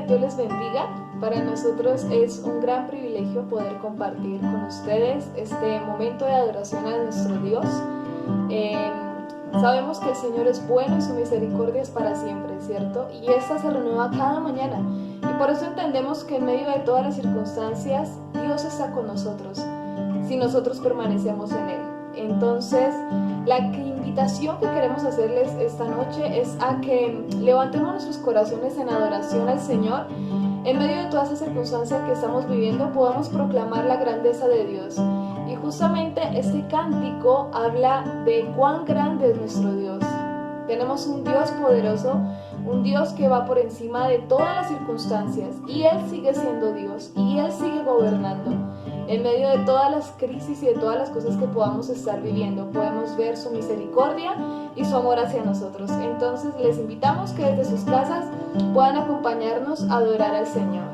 Dios les bendiga. Para nosotros es un gran privilegio poder compartir con ustedes este momento de adoración a nuestro Dios. Sabemos que el Señor es bueno y su misericordia es para siempre, ¿cierto? Y esta se renueva cada mañana. Y por eso entendemos que en medio de todas las circunstancias, Dios está con nosotros, si nosotros permanecemos en Él. Entonces, la invitación que queremos hacerles esta noche es a que levantemos nuestros corazones en adoración al Señor. En medio de todas esas circunstancias que estamos viviendo, podamos proclamar la grandeza de Dios. Y justamente este cántico habla de cuán grande es nuestro Dios. Tenemos un Dios poderoso, un Dios que va por encima de todas las circunstancias, y Él sigue siendo Dios, y Él sigue gobernando. En medio de todas las crisis y de todas las cosas que podamos estar viviendo, podemos ver su misericordia y su amor hacia nosotros. Entonces les invitamos que desde sus casas puedan acompañarnos a adorar al Señor.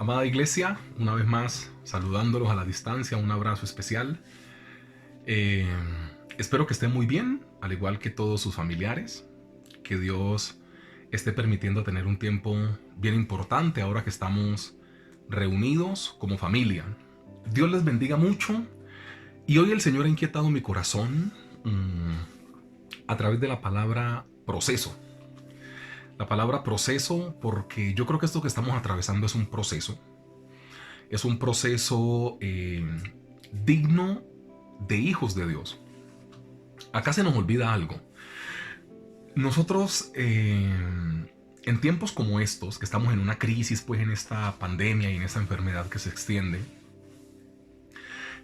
Amada iglesia, una vez más saludándolos a la distancia, un abrazo especial. Espero que estén muy bien, al igual que todos sus familiares, que Dios esté permitiendo tener un tiempo bien importante ahora que estamos reunidos como familia. Dios les bendiga mucho y hoy el Señor ha inquietado mi corazón a través de la palabra proceso. La palabra proceso, porque yo creo que esto que estamos atravesando es un proceso. Es un proceso digno de hijos de Dios. Acá se nos olvida algo. Nosotros en tiempos como estos, que estamos en una crisis, pues en esta pandemia y en esta enfermedad que se extiende,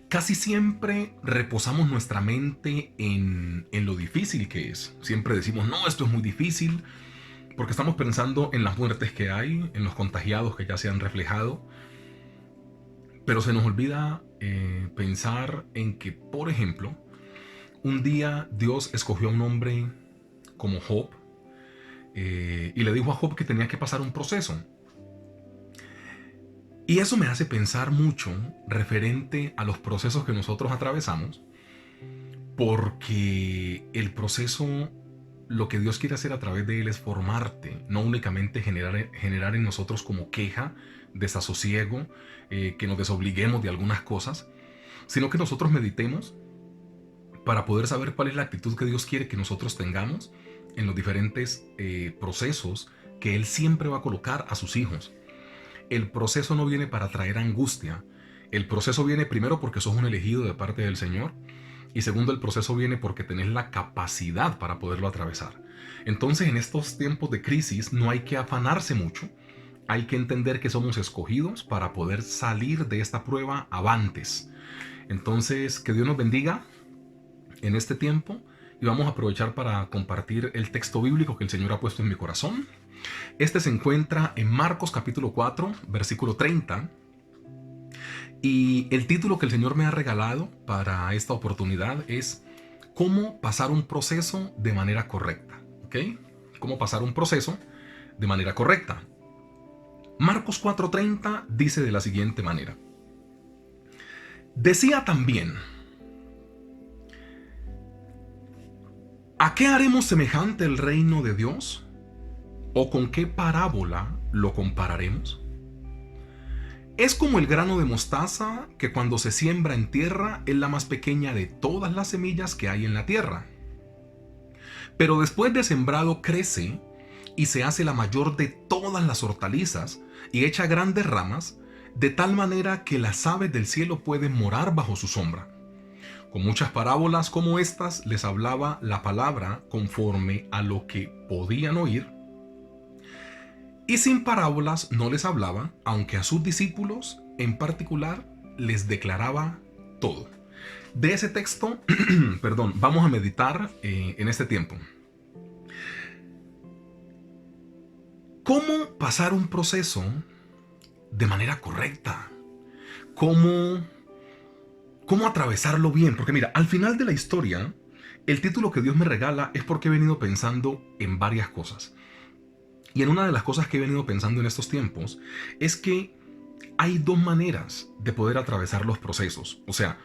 casi siempre reposamos nuestra mente en lo difícil que es. Siempre decimos, no, esto es muy difícil, porque estamos pensando en las muertes que hay, en los contagiados que ya se han reflejado. Pero se nos olvida pensar en que, por ejemplo, un día Dios escogió a un hombre como Job y le dijo a Job que tenía que pasar un proceso. Y eso me hace pensar mucho referente a los procesos que nosotros atravesamos, porque el proceso, lo que Dios quiere hacer a través de él es formarte, no únicamente generar en nosotros como queja, desasosiego, que nos desobliguemos de algunas cosas, sino que nosotros meditemos para poder saber cuál es la actitud que Dios quiere que nosotros tengamos en los diferentes procesos que Él siempre va a colocar a sus hijos. El proceso no viene para traer angustia. El proceso viene primero porque sos un elegido de parte del Señor, y segundo, el proceso viene porque tenés la capacidad para poderlo atravesar. Entonces, en estos tiempos de crisis no hay que afanarse mucho. Hay que entender que somos escogidos para poder salir de esta prueba avantes. Entonces, que Dios nos bendiga en este tiempo y vamos a aprovechar para compartir el texto bíblico que el Señor ha puesto en mi corazón. Este se encuentra en Marcos capítulo 4, versículo 30. Y el título que el Señor me ha regalado para esta oportunidad es ¿Cómo pasar un proceso de manera correcta? ¿Ok? ¿Cómo pasar un proceso de manera correcta? Marcos 4:30 dice de la siguiente manera. Decía también, ¿a qué haremos semejante el reino de Dios? ¿O con qué parábola lo compararemos? Es como el grano de mostaza que cuando se siembra en tierra es la más pequeña de todas las semillas que hay en la tierra. Pero después de sembrado crece y se hace la mayor de todas las hortalizas y echa grandes ramas, de tal manera que las aves del cielo pueden morar bajo su sombra. Con muchas parábolas como estas les hablaba la palabra conforme a lo que podían oír, y sin parábolas no les hablaba, aunque a sus discípulos en particular les declaraba todo. De ese texto, vamos a meditar en este tiempo. ¿Cómo pasar un proceso de manera correcta? ¿Cómo atravesarlo bien? Porque mira, al final de la historia, el título que Dios me regala es porque he venido pensando en varias cosas. Y en una de las cosas que he venido pensando en estos tiempos es que hay dos maneras de poder atravesar los procesos. O sea,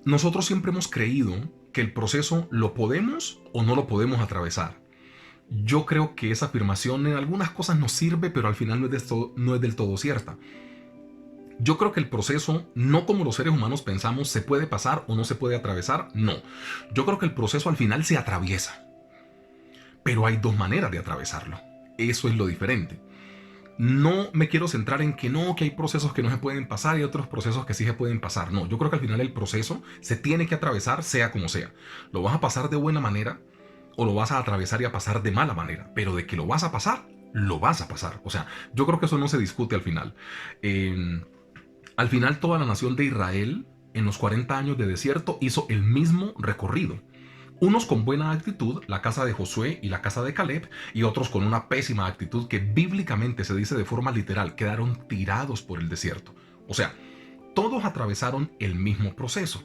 nosotros siempre hemos creído que el proceso lo podemos o no lo podemos atravesar. Yo creo que esa afirmación en algunas cosas nos sirve, pero al final no es del todo cierta. Yo creo que el proceso, no como los seres humanos pensamos, se puede pasar o no se puede atravesar. No. Yo creo que el proceso al final se atraviesa. Pero hay dos maneras de atravesarlo. Eso es lo diferente. No me quiero centrar en que hay procesos que no se pueden pasar y otros procesos que sí se pueden pasar. No, yo creo que al final el proceso se tiene que atravesar sea como sea. Lo vas a pasar de buena manera o lo vas a atravesar y a pasar de mala manera. Pero de que lo vas a pasar, lo vas a pasar. O sea, yo creo que eso no se discute al final. Al final toda la nación de Israel en los 40 años de desierto hizo el mismo recorrido. Unos con buena actitud, la casa de Josué y la casa de Caleb, y otros con una pésima actitud que bíblicamente se dice de forma literal, quedaron tirados por el desierto. O sea, todos atravesaron el mismo proceso,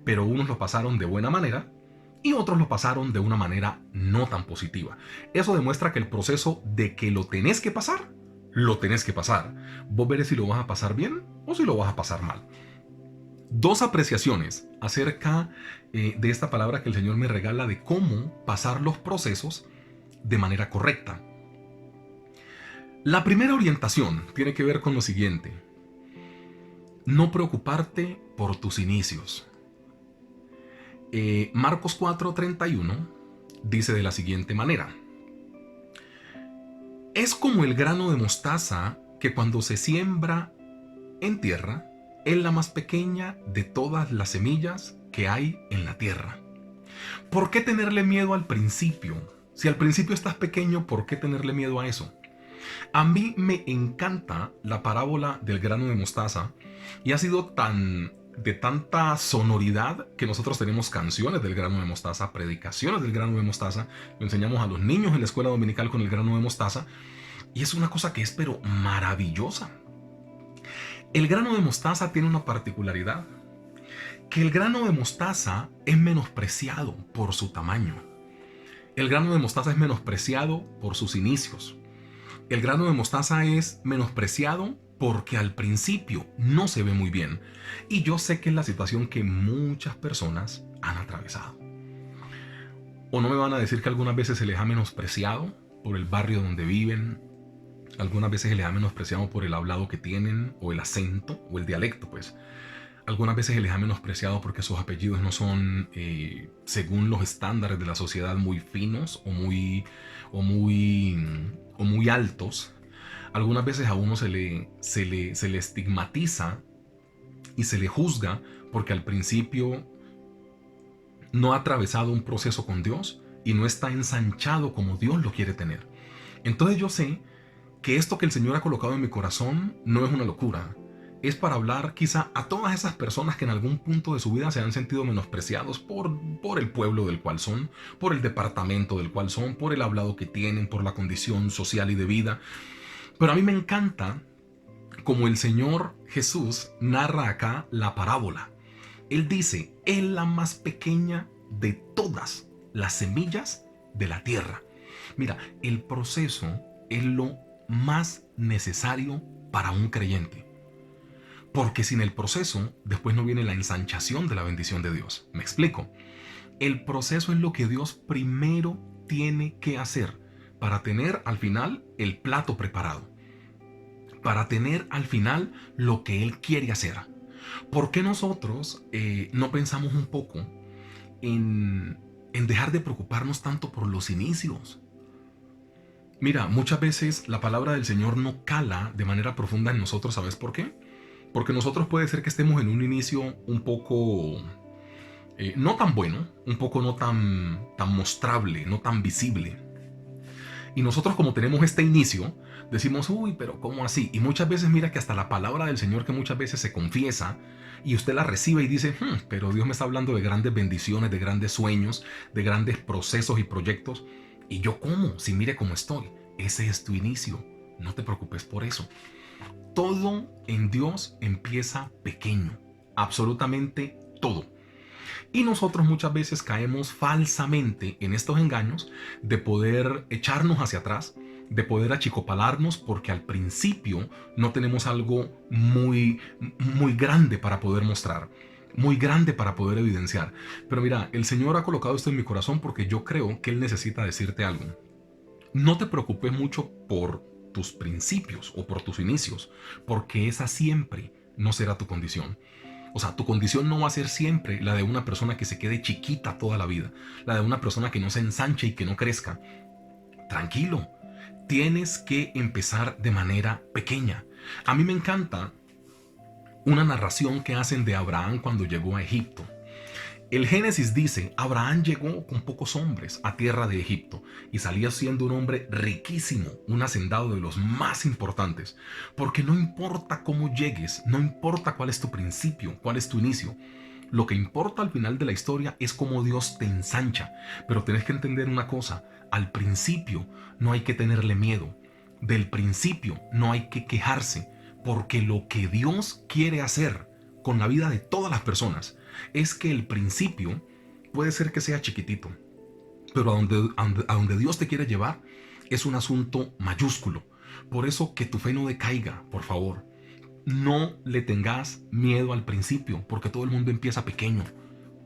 pero unos lo pasaron de buena manera y otros lo pasaron de una manera no tan positiva. Eso demuestra que el proceso de que lo tenés que pasar, lo tenés que pasar. Vos verés si lo vas a pasar bien o si lo vas a pasar mal. Dos apreciaciones acerca de esta palabra que el Señor me regala de cómo pasar los procesos de manera correcta. La primera orientación tiene que ver con lo siguiente: no preocuparte por tus inicios. Marcos 4:31 dice de la siguiente manera: es como el grano de mostaza que cuando se siembra en tierra es la más pequeña de todas las semillas que hay en la tierra. ¿Por qué tenerle miedo al principio? Si al principio estás pequeño, ¿por qué tenerle miedo a eso? A mí me encanta la parábola del grano de mostaza y ha sido de tanta sonoridad que nosotros tenemos canciones del grano de mostaza, predicaciones del grano de mostaza, lo enseñamos a los niños en la escuela dominical con el grano de mostaza y es una cosa que es pero maravillosa. El grano de mostaza tiene una particularidad, que el grano de mostaza es menospreciado por su tamaño. El grano de mostaza es menospreciado por sus inicios. El grano de mostaza es menospreciado porque al principio no se ve muy bien. Y yo sé que es la situación que muchas personas han atravesado. ¿O no me van a decir que algunas veces se les ha menospreciado por el barrio donde viven? Algunas veces se les ha menospreciado por el hablado que tienen, o el acento, o el dialecto, pues. Algunas veces se les ha menospreciado porque sus apellidos no son, según los estándares de la sociedad, muy finos o muy altos. Algunas veces a uno se le estigmatiza y se le juzga porque al principio no ha atravesado un proceso con Dios y no está ensanchado como Dios lo quiere tener. Entonces yo sé que esto que el Señor ha colocado en mi corazón no es una locura. Es para hablar quizá a todas esas personas que en algún punto de su vida se han sentido menospreciados por el pueblo del cual son, por el departamento del cual son, por el hablado que tienen, por la condición social y de vida. Pero a mí me encanta como el Señor Jesús narra acá la parábola. Él dice, es la más pequeña de todas las semillas de la tierra. Mira, el proceso es lo más necesario para un creyente. Porque sin el proceso, después no viene la ensanchación de la bendición de Dios. ¿Me explico? El proceso es lo que Dios primero tiene que hacer para tener al final el plato preparado. Para tener al final lo que Él quiere hacer. ¿Por qué nosotros no pensamos un poco en dejar de preocuparnos tanto por los inicios? Mira, muchas veces la palabra del Señor no cala de manera profunda en nosotros. ¿Sabes por qué? Porque nosotros puede ser que estemos en un inicio un poco no tan bueno, un poco no tan mostrable, no tan visible. Y nosotros, como tenemos este inicio, decimos, uy, pero ¿cómo así? Y muchas veces mira que hasta la palabra del Señor, que muchas veces se confiesa y usted la recibe y dice, pero Dios me está hablando de grandes bendiciones, de grandes sueños, de grandes procesos y proyectos. ¿Y yo cómo? Si mire cómo estoy. Ese es tu inicio. No te preocupes por eso. Todo en Dios empieza pequeño. Absolutamente todo. Y nosotros muchas veces caemos falsamente en estos engaños de poder echarnos hacia atrás, de poder achicopalarnos porque al principio no tenemos algo muy grande para poder mostrar, muy grande para poder evidenciar. Pero mira, el Señor ha colocado esto en mi corazón porque yo creo que Él necesita decirte algo. No te preocupes mucho por tus principios o por tus inicios, porque esa siempre no será tu condición. O sea, tu condición no va a ser siempre la de una persona que se quede chiquita toda la vida, la de una persona que no se ensanche y que no crezca. Tranquilo, tienes que empezar de manera pequeña. A mí me encanta una narración que hacen de Abraham cuando llegó a Egipto. El Génesis dice, Abraham llegó con pocos hombres a tierra de Egipto y salía siendo un hombre riquísimo, un hacendado de los más importantes. Porque no importa cómo llegues, no importa cuál es tu principio, cuál es tu inicio. Lo que importa al final de la historia es cómo Dios te ensancha. Pero tenés que entender una cosa, al principio no hay que tenerle miedo. Del principio no hay que quejarse, porque lo que Dios quiere hacer con la vida de todas las personas es que el principio puede ser que sea chiquitito, pero a donde Dios te quiere llevar es un asunto mayúsculo. Por eso que tu fe no decaiga, por favor. No le tengas miedo al principio, porque todo el mundo empieza pequeño.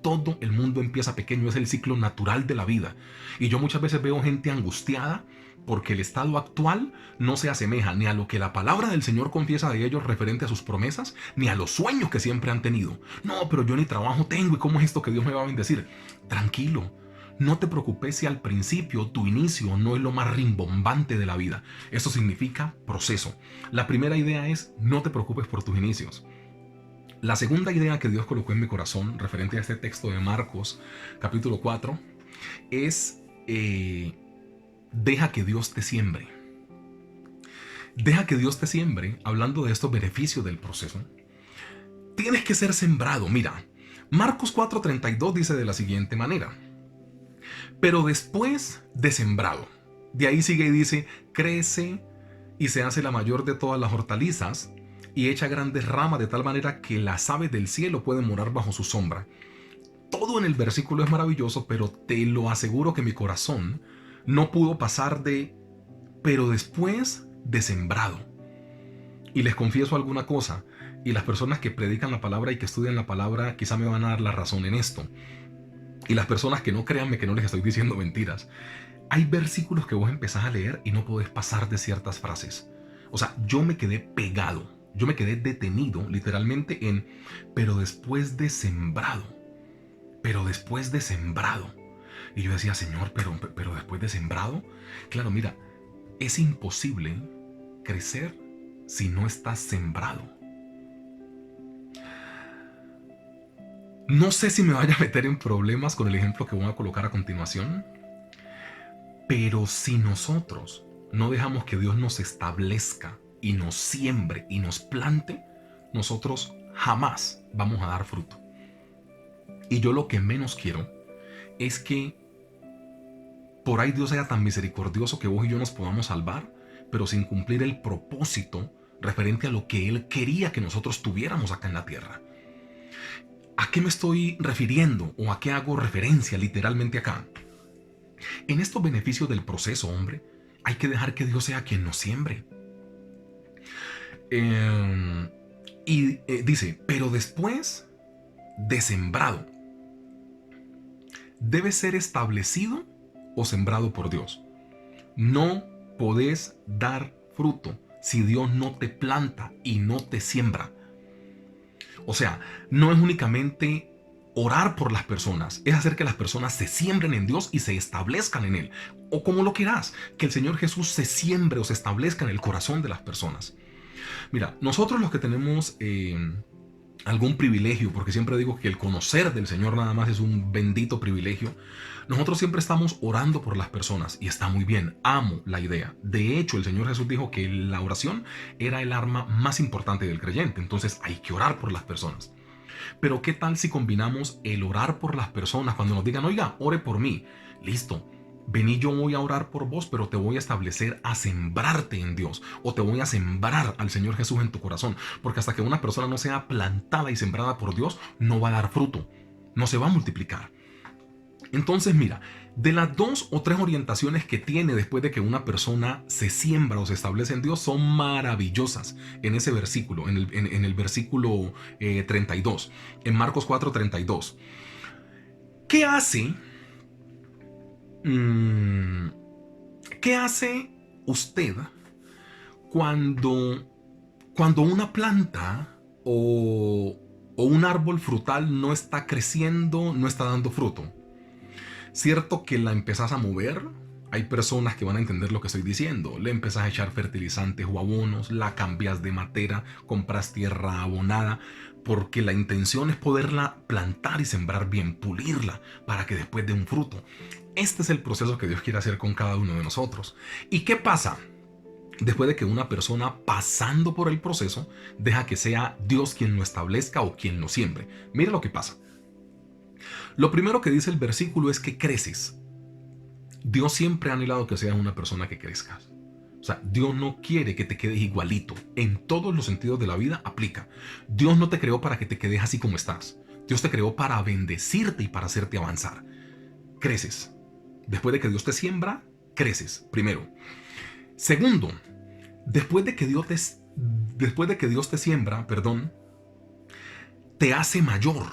Todo el mundo empieza pequeño, es el ciclo natural de la vida. Y yo muchas veces veo gente angustiada porque el estado actual no se asemeja ni a lo que la palabra del Señor confiesa de ellos referente a sus promesas, ni a los sueños que siempre han tenido. No, pero yo ni trabajo tengo, ¿y cómo es esto que Dios me va a bendecir? Tranquilo, no te preocupes si al principio tu inicio no es lo más rimbombante de la vida. Eso significa proceso. La primera idea es: no te preocupes por tus inicios. La segunda idea que Dios colocó en mi corazón referente a este texto de Marcos capítulo 4 es deja que Dios te siembre. Deja que Dios te siembre, hablando de estos beneficios del proceso. Tienes que ser sembrado. Mira, Marcos 4:32 dice de la siguiente manera: pero después de sembrado. De ahí sigue y dice: crece y se hace la mayor de todas las hortalizas y echa grandes ramas de tal manera que las aves del cielo pueden morar bajo su sombra. Todo en el versículo es maravilloso, pero te lo aseguro que mi corazón no pudo pasar de pero después de sembrado. Y les confieso alguna cosa, y las personas que predican la palabra y que estudian la palabra quizá me van a dar la razón en esto. Y las personas que no, créanme que no les estoy diciendo mentiras. Hay versículos que vos empezás a leer y no podés pasar de ciertas frases. O sea, yo me quedé pegado, yo me quedé detenido literalmente en pero después de sembrado, pero después de sembrado. Y yo decía: Señor, pero después de sembrado. Claro, mira, es imposible crecer si no estás sembrado. No sé si me vaya a meter en problemas con el ejemplo que voy a colocar a continuación, pero si nosotros no dejamos que Dios nos establezca y nos siembre y nos plante, nosotros jamás vamos a dar fruto. Y yo lo que menos quiero es que por ahí Dios sea tan misericordioso que vos y yo nos podamos salvar, pero sin cumplir el propósito referente a lo que Él quería que nosotros tuviéramos acá en la tierra. ¿A qué me estoy refiriendo o a qué hago referencia literalmente acá? En estos beneficios del proceso, hombre, hay que dejar que Dios sea quien nos siembre. Dice, pero después de sembrado, debe ser establecido o sembrado por Dios. No podés dar fruto si Dios no te planta y no te siembra. O sea, no es únicamente orar por las personas, es hacer que las personas se siembren en Dios y se establezcan en Él. O como lo quieras, que el Señor Jesús se siembre o se establezca en el corazón de las personas. Mira, nosotros los que tenemos algún privilegio, porque siempre digo que el conocer del Señor nada más es un bendito privilegio, nosotros siempre estamos orando por las personas y está muy bien, amo la idea. De hecho, el Señor Jesús dijo que la oración era el arma más importante del creyente, entonces hay que orar por las personas. Pero ¿qué tal si combinamos el orar por las personas cuando nos digan: oiga, ore por mí? Listo, vení, yo voy a orar por vos, pero te voy a establecer a sembrarte en Dios, o te voy a sembrar al Señor Jesús en tu corazón, porque hasta que una persona no sea plantada y sembrada por Dios, no va a dar fruto, no se va a multiplicar. Entonces mira, de las 2 o 3 orientaciones que tiene después de que una persona se siembra o se establece en Dios son maravillosas en ese versículo, en el versículo 32, en Marcos 4:32. ¿Qué hace? ¿Qué hace usted cuando una planta o un árbol frutal no está creciendo, no está dando fruto? Cierto que la empezás a mover, hay personas que van a entender lo que estoy diciendo. Le empezás a echar fertilizantes o abonos, la cambias de matera, compras tierra abonada, porque la intención es poderla plantar y sembrar bien, pulirla, para que después dé un fruto. Este es el proceso que Dios quiere hacer con cada uno de nosotros. ¿Y qué pasa después de que una persona, pasando por el proceso, deja que sea Dios quien lo establezca o quien lo siembre? Mira lo que pasa. Lo primero que dice el versículo es que creces. Dios siempre ha anhelado que seas una persona que crezcas. O sea, Dios no quiere que te quedes igualito. En todos los sentidos de la vida aplica. Dios no te creó para que te quedes así como estás. Dios te creó para bendecirte y para hacerte avanzar. Creces. Después de que Dios te siembra, creces, primero. Segundo, Después de que Dios te siembra, te hace mayor.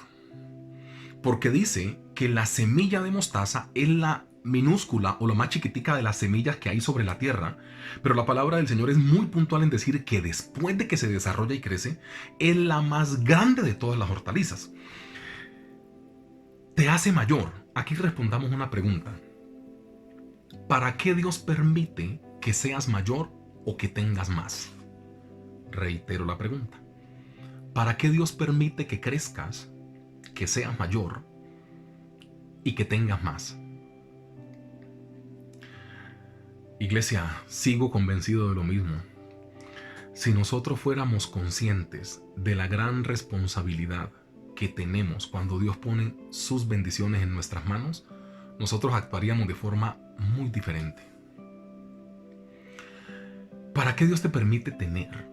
Porque dice que la semilla de mostaza es la minúscula o la más chiquitica de las semillas que hay sobre la tierra, pero la palabra del Señor es muy puntual en decir que después de que se desarrolla y crece, es la más grande de todas las hortalizas. Te hace mayor. Aquí respondamos una pregunta. ¿Para qué Dios permite que seas mayor o que tengas más? Reitero la pregunta. ¿Para qué Dios permite que crezcas, que seas mayor y que tengas más? Iglesia, sigo convencido de lo mismo. Si nosotros fuéramos conscientes de la gran responsabilidad que tenemos cuando Dios pone sus bendiciones en nuestras manos, nosotros actuaríamos de forma muy diferente. ¿Para qué Dios te permite tener?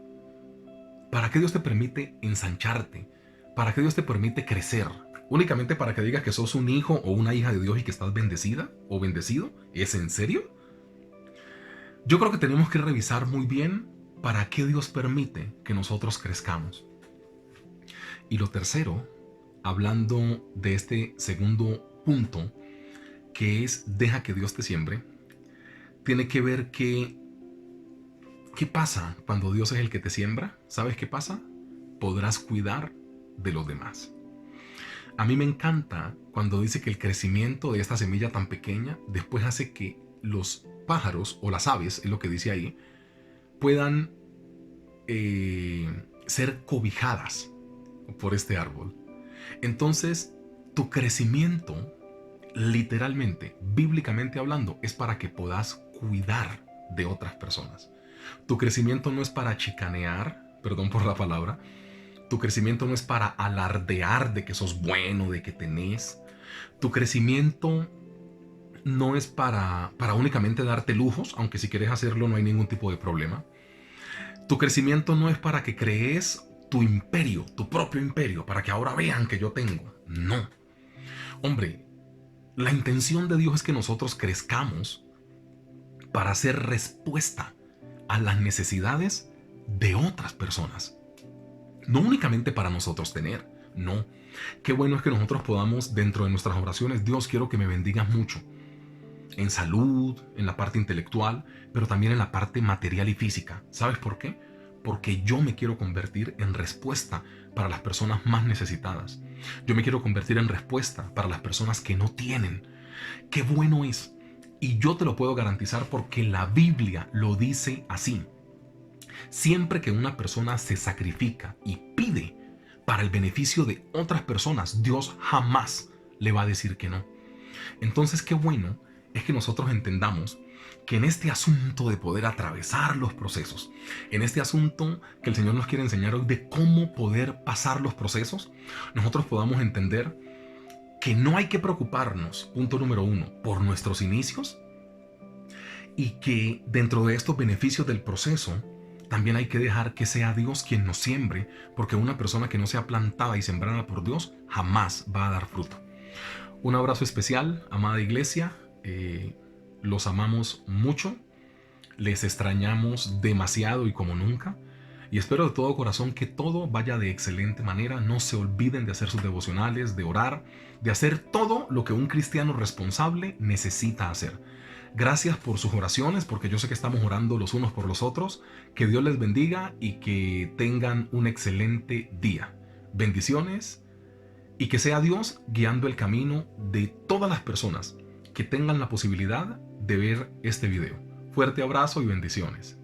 ¿Para qué Dios te permite ensancharte? ¿Para qué Dios te permite crecer? ¿Únicamente para que digas que sos un hijo o una hija de Dios y que estás bendecida o bendecido? ¿Es en serio? Yo creo que tenemos que revisar muy bien para qué Dios permite que nosotros crezcamos. Y lo tercero, hablando de este segundo punto, que es deja que Dios te siembre, tiene que ver ¿qué pasa cuando Dios es el que te siembra? ¿Sabes qué pasa? Podrás cuidar de los demás. A mí me encanta cuando dice que el crecimiento de esta semilla tan pequeña después hace que los pájaros o las aves, es lo que dice ahí, puedan ser cobijadas por este árbol. Entonces, tu crecimiento, literalmente, bíblicamente hablando, es para que puedas cuidar de otras personas. Tu crecimiento no es para chicanear, perdón por la palabra. Tu crecimiento no es para alardear de que sos bueno, de que tenés. Tu crecimiento no es para únicamente darte lujos, aunque si quieres hacerlo no hay ningún tipo de problema. Tu crecimiento no es para que crees tu imperio, tu propio imperio, para que ahora vean que yo tengo. No. Hombre, la intención de Dios es que nosotros crezcamos para hacer respuesta a las necesidades de otras personas. No únicamente para nosotros tener, no. Qué bueno es que nosotros podamos, dentro de nuestras oraciones, Dios, quiero que me bendigas mucho. En salud, en la parte intelectual, pero también en la parte material y física. ¿Sabes por qué? Porque yo me quiero convertir en respuesta para las personas más necesitadas. Yo me quiero convertir en respuesta para las personas que no tienen. Qué bueno es. Y yo te lo puedo garantizar porque la Biblia lo dice así. Siempre que una persona se sacrifica y pide para el beneficio de otras personas, Dios jamás le va a decir que no. Entonces, qué bueno es que nosotros entendamos que en este asunto de poder atravesar los procesos, en este asunto que el Señor nos quiere enseñar hoy de cómo poder pasar los procesos, nosotros podamos entender que no hay que preocuparnos, punto número 1, por nuestros inicios, y que dentro de estos beneficios del proceso también hay que dejar que sea Dios quien nos siembre, porque una persona que no sea plantada y sembrada por Dios jamás va a dar fruto. Un abrazo especial, amada iglesia. Los amamos mucho, les extrañamos demasiado y como nunca, y espero de todo corazón que todo vaya de excelente manera. No se olviden de hacer sus devocionales, de orar, de hacer todo lo que un cristiano responsable necesita hacer. Gracias por sus oraciones, porque yo sé que estamos orando los unos por los otros. Que Dios les bendiga y que tengan un excelente día. Bendiciones, y que sea Dios guiando el camino de todas las personas que tengan la posibilidad de ver este video. Fuerte abrazo y bendiciones.